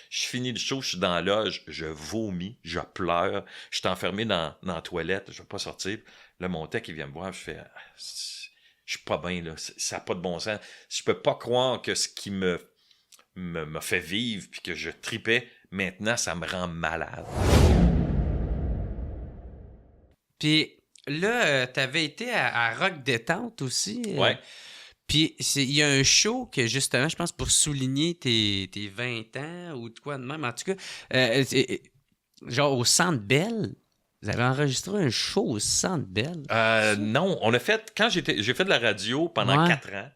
Je finis le show, je suis dans la loge, je vomis, je pleure, je suis enfermé dans la toilette, je veux pas sortir. Là, mon tech, il vient me voir, je fais, je suis pas bien, là, ça n'a pas de bon sens. Je peux pas croire que ce qui me fait vivre, puis que je tripais, maintenant, ça me rend malade. Puis là, t'avais été à Rock Détente aussi. Ouais. Puis il y a un show que justement, je pense, pour souligner tes 20 ans ou de quoi de même. En tout cas, genre au Centre Bell. Vous avez enregistré un show au Centre Bell. Non, on a fait, j'ai fait de la radio pendant Ouais. 4 ans.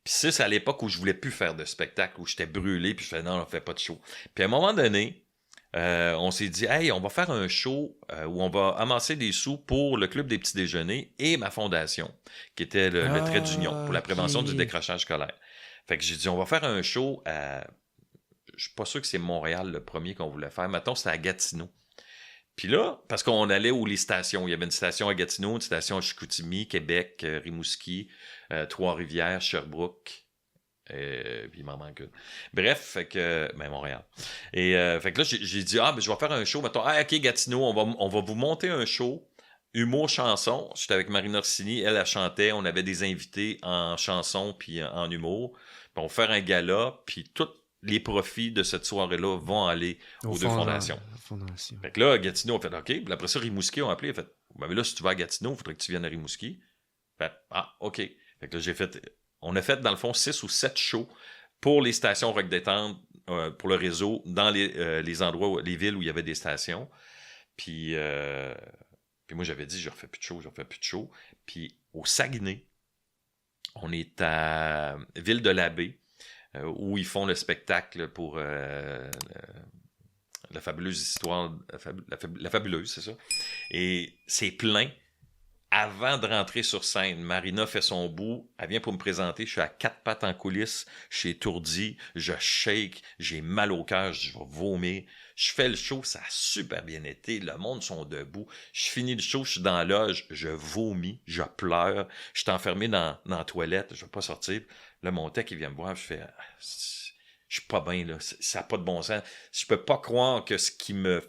Puis ça, c'est à l'époque où je voulais plus faire de spectacle, où j'étais brûlé, puis je faisais non, on fait pas de show. Puis à un moment donné, on s'est dit, hey, on va faire un show où on va amasser des sous pour le Club des petits déjeuners et ma fondation, qui était le Trait d'Union pour Ah, la ok. prévention du décrochage scolaire. Fait que j'ai dit, on va faire un show à. Je suis pas sûr que c'est Montréal le premier qu'on voulait faire. Mettons, c'était à Gatineau. Puis là, parce qu'on allait où les stations, il y avait une station à Gatineau, une station à Chicoutimi, Québec, Rimouski, Trois-Rivières, Sherbrooke. Puis il m'en manque une. Bref, fait que. Ben, Montréal. Et fait que là, j'ai dit, ben, je vais faire un show. Mettons, ok, Gatineau, on va vous monter un show. Humour, chanson. J'étais avec Marina Orsini. Elle chantait. On avait des invités en chanson puis en humour. Puis on va faire un gala. Puis tous les profits de cette soirée-là vont aller Au aux deux fond, la fondations. fondation. Fait que là, Gatineau a fait OK. Puis après ça, Rimouski ont appelé. Il a fait ben, mais là, si tu vas à Gatineau, il faudrait que tu viennes à Rimouski. Fait OK. Fait que là, on a fait, dans le fond, 6 ou 7 shows pour les stations Rock Détente, pour le réseau, dans les endroits, les villes où il y avait des stations. Puis moi, j'avais dit, je refais plus de show, je refais plus de show. Puis au Saguenay, on est à Ville-de-l'Abbé, où ils font le spectacle pour la fabuleuse histoire, la fabuleuse, c'est ça. Et c'est plein. Avant de rentrer sur scène, Marina fait son bout, elle vient pour me présenter, je suis à 4 pattes en coulisses, je suis étourdi, je shake, j'ai mal au cœur, je vais vomir. Je fais le show, ça a super bien été, le monde sont debout. Je finis le show, je suis dans la loge, je vomis, je pleure, je suis enfermé dans la toilette, je veux pas sortir. Là, mon tech, il vient me voir, je fais... je suis pas bien, là, ça n'a pas de bon sens. Je peux pas croire que ce qui me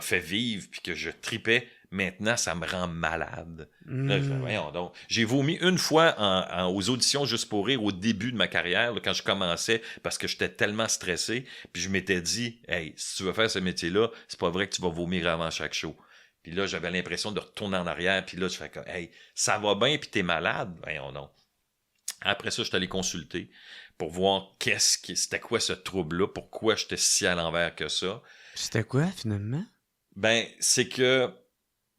fait vivre, puis que je tripais, maintenant, ça me rend malade. Là, je fais, voyons donc. J'ai vomi une fois aux auditions Juste pour rire au début de ma carrière, là, quand je commençais, parce que j'étais tellement stressé, puis je m'étais dit, hey, si tu veux faire ce métier-là, c'est pas vrai que tu vas vomir avant chaque show. Puis là, j'avais l'impression de retourner en arrière, puis là, je fais comme, hey, ça va bien, puis t'es malade? Voyons donc. Après ça, je suis allé consulter pour voir c'était quoi ce trouble-là, pourquoi j'étais si à l'envers que ça. C'était quoi, finalement? Ben, c'est que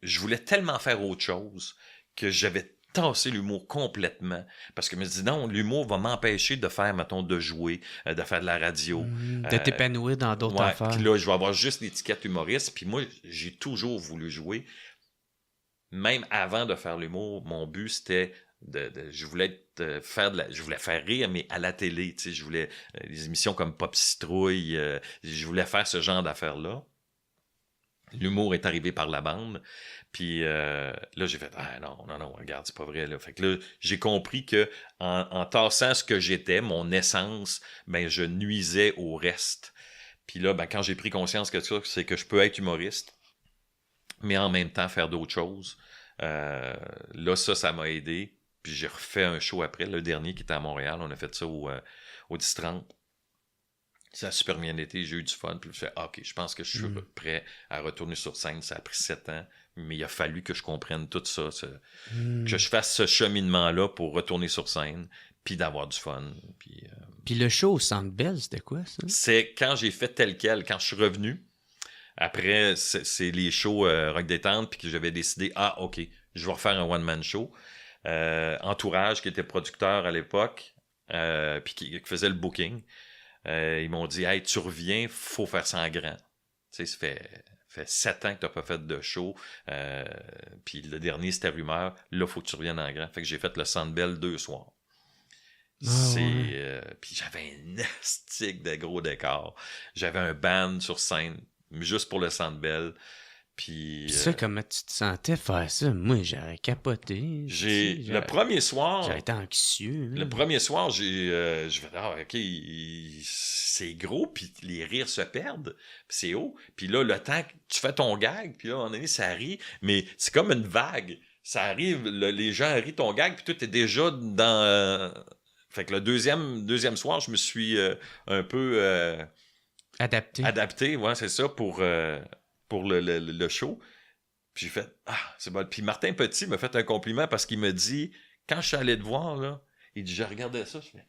je voulais tellement faire autre chose que j'avais tassé l'humour complètement. Parce que je me dis, non, l'humour va m'empêcher de faire, mettons, de jouer, de faire de la radio. De t'épanouir dans d'autres Ouais, puis affaires. là, je vais avoir juste l'étiquette humoriste. Puis moi, j'ai toujours voulu jouer. Même avant de faire l'humour, mon but, c'était je voulais je voulais faire rire, mais à la télé, tu sais, je voulais des émissions comme Pop Citrouille, je voulais faire ce genre d'affaires-là. L'humour est arrivé par la bande. Puis là, j'ai fait non, non, non, regarde, c'est pas vrai. Là. Fait que là, j'ai compris que en tassant ce que j'étais, mon essence, ben je nuisais au reste. Puis là, ben, quand j'ai pris conscience que ça, c'est que je peux être humoriste, mais en même temps faire d'autres choses. Là, ça m'a aidé. Puis j'ai refait un show après, le dernier qui était à Montréal. On a fait ça au 10-30. Ça a super bien été, j'ai eu du fun. Puis je fais, OK, je pense que je suis prêt à retourner sur scène. Ça a pris 7 ans, mais il a fallu que je comprenne tout ça, que je fasse ce cheminement-là pour retourner sur scène, puis d'avoir du fun. Puis le show au Centre Bell, c'était quoi, ça? C'est quand j'ai fait tel quel, quand je suis revenu. Après, c'est les shows Rock Détente, puis que j'avais décidé, OK, je vais refaire un one-man show. Entourage, qui était producteur à l'époque, puis qui faisait le booking. Ils m'ont dit, hey, tu reviens, faut faire ça en grand. Tu sais, ça fait 7 ans que t'as pas fait de show. Puis le dernier, c'était Rumeur. Là, faut que tu reviennes en grand. Fait que j'ai fait le Sandbell 2 soirs. Puis j'avais un astique de gros décor. J'avais un band sur scène, juste pour le Sandbell. Puis ça, comment tu te sentais faire ça? Moi, j'aurais capoté. le premier soir... J'aurais été anxieux. Le premier soir, je fais, OK, c'est gros, puis les rires se perdent, puis c'est haut. Puis là, le temps que tu fais ton gag, puis là, à un moment donné, ça rit, mais c'est comme une vague. Ça arrive, les gens rient ton gag, puis toi, t'es déjà dans... Fait que le deuxième soir, je me suis un peu... Adapté, ouais, c'est ça, pour le show. Puis j'ai fait, c'est bon. Puis Martin Petit m'a fait un compliment parce qu'il m'a dit, quand je suis allé te voir, là, il dit, je regardais ça, je fais,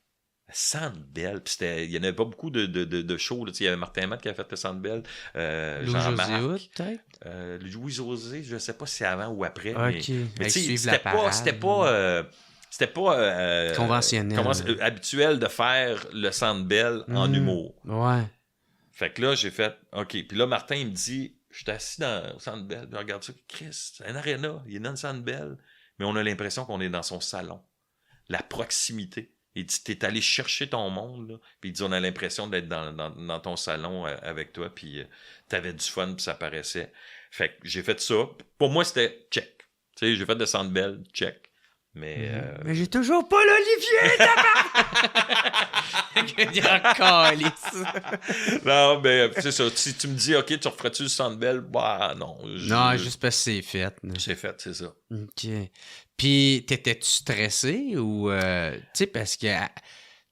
Centre Bell. Puis il y en avait pas beaucoup de shows, là. Il y avait Martin Matt qui a fait le Centre Bell. Louis-José, peut-être? Louis-José, je sais pas si c'est avant ou après. OK. Mais tu sais, c'était pas conventionnel. Habituel de faire le Centre Bell en humour. Ouais. Fait que là, j'ai fait OK. Puis là, Martin, il me dit, je suis assis au Centre Bell, puis regarde ça, Chris, c'est un aréna, il est dans le Centre Bell, mais on a l'impression qu'on est dans son salon. La proximité. Il dit, t'es allé chercher ton monde, là. Puis il dit, on a l'impression d'être dans ton salon avec toi, puis t'avais du fun, puis ça paraissait. Fait que j'ai fait ça. Pour moi, c'était check. Tu sais, j'ai fait de Centre Bell, check. Mais j'ai toujours pas l'Olivier, Non, mais c'est ça. Si tu me dis, OK, tu referais-tu le Centre Bell? Bah, non. Non, juste parce que c'est fait. C'est fait, c'est ça. OK. Puis, t'étais-tu stressé ou... tu sais, parce que...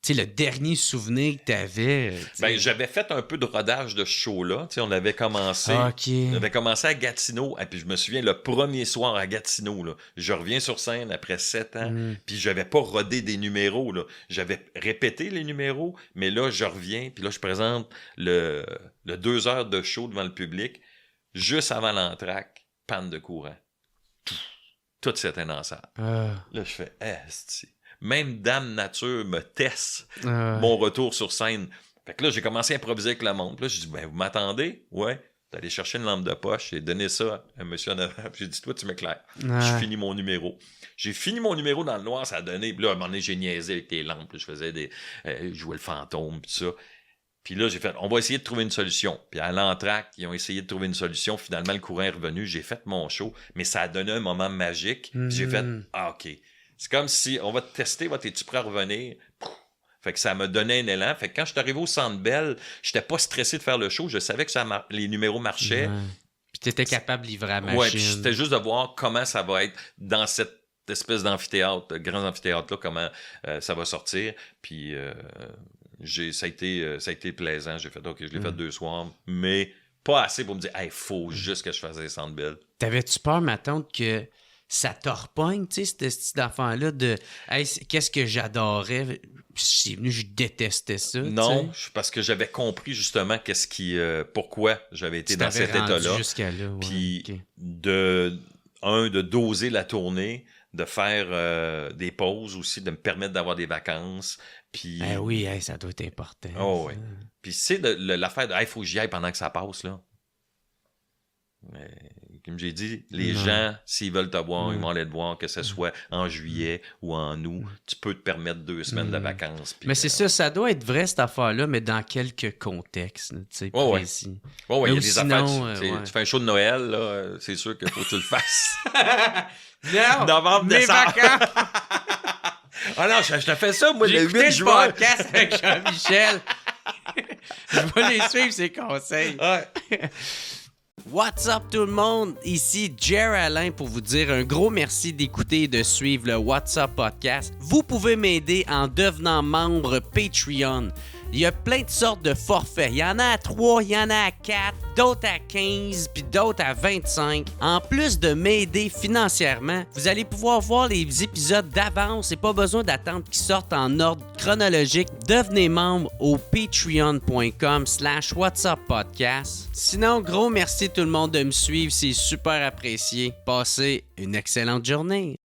Tu sais, le dernier souvenir que t'avais... Ben, j'avais fait un peu de rodage de ce show-là. Tu sais, on avait commencé... On avait commencé à Gatineau. Et puis, je me souviens, le premier soir à Gatineau, là, je reviens sur scène après 7 ans. Puis, j'avais pas rodé des numéros, là. J'avais répété les numéros, mais là, je reviens. Puis là, je présente le 2 heures de show devant le public. Juste avant l'entracte, panne de courant. Tout s'éteint dans ça. Là, je fais... Même Dame Nature me teste mon retour sur scène. Fait que là, j'ai commencé à improviser avec la montre. Là, j'ai dit, ben, vous m'attendez? Ouais. T'es allé chercher une lampe de poche. J'ai donné ça à monsieur en avant. J'ai dit, toi, tu m'éclaires. J'ai fini mon numéro. J'ai fini mon numéro dans le noir, ça a donné. Puis là, à un moment donné, j'ai niaisé avec les lampes. Là, je faisais je jouais le fantôme, puis ça. Puis là, j'ai fait, on va essayer de trouver une solution. Puis à l'entracte, ils ont essayé de trouver une solution. Finalement, le courant est revenu. J'ai fait mon show. Mais ça a donné un moment magique. Puis j'ai fait, OK. C'est comme si on va te tester, es-tu prêt à revenir? Fait que ça m'a donné un élan. Fait que quand je suis arrivé au Centre Bell, j'étais pas stressé de faire le show. Je savais que les numéros marchaient. Ouais. Puis t'étais capable de livrer à la machine. Ouais, puis c'était juste de voir comment ça va être dans cette espèce d'amphithéâtre, grand amphithéâtre-là, comment ça va sortir. Puis ça a été plaisant. J'ai fait, OK, je l'ai fait 2 soirs, mais pas assez pour me dire, il faut juste que je fasse les Centre Bell. T'avais-tu peur, ma tante, que ça te repogne, tu sais, ce petit enfant-là de hey, qu'est-ce que j'adorais. C'est venu, je détestais ça. Non, parce que j'avais compris justement pourquoi j'avais été dans cet état-là. Jusqu'à là, ouais, puis de doser la tournée, de faire des pauses aussi, de me permettre d'avoir des vacances. Puis oui, ça doit être important. Oh, oui. Puis c'est l'affaire de il faut que j'y aille pendant que ça passe, là. Mais, comme j'ai dit, les gens, s'ils veulent te voir, ils vont aller te voir, que ce soit en juillet ou en août, tu peux te permettre 2 semaines de vacances. Puis, mais c'est ça doit être vrai cette affaire-là, mais dans quelques contextes, tu sais, précis. Oui, il y a des affaires. Tu fais un show de Noël, là, c'est sûr qu'il faut que tu le fasses. Non! Novembre, décembre. Ah non, je te fais ça, moi, le 8 juin. Le podcast avec Jean-Michel. Je vais les suivre, ses conseils. Ouais. What's up tout le monde? Ici Jer Alain pour vous dire un gros merci d'écouter et de suivre le What's Up Podcast. Vous pouvez m'aider en devenant membre Patreon. Il y a plein de sortes de forfaits. Il y en a à 3, il y en a à 4, d'autres à 15, puis d'autres à 25. En plus de m'aider financièrement, vous allez pouvoir voir les épisodes d'avance et pas besoin d'attendre qu'ils sortent en ordre chronologique. Devenez membre au patreon.com/whatsuppodcast. Sinon, gros merci tout le monde de me suivre, c'est super apprécié. Passez une excellente journée.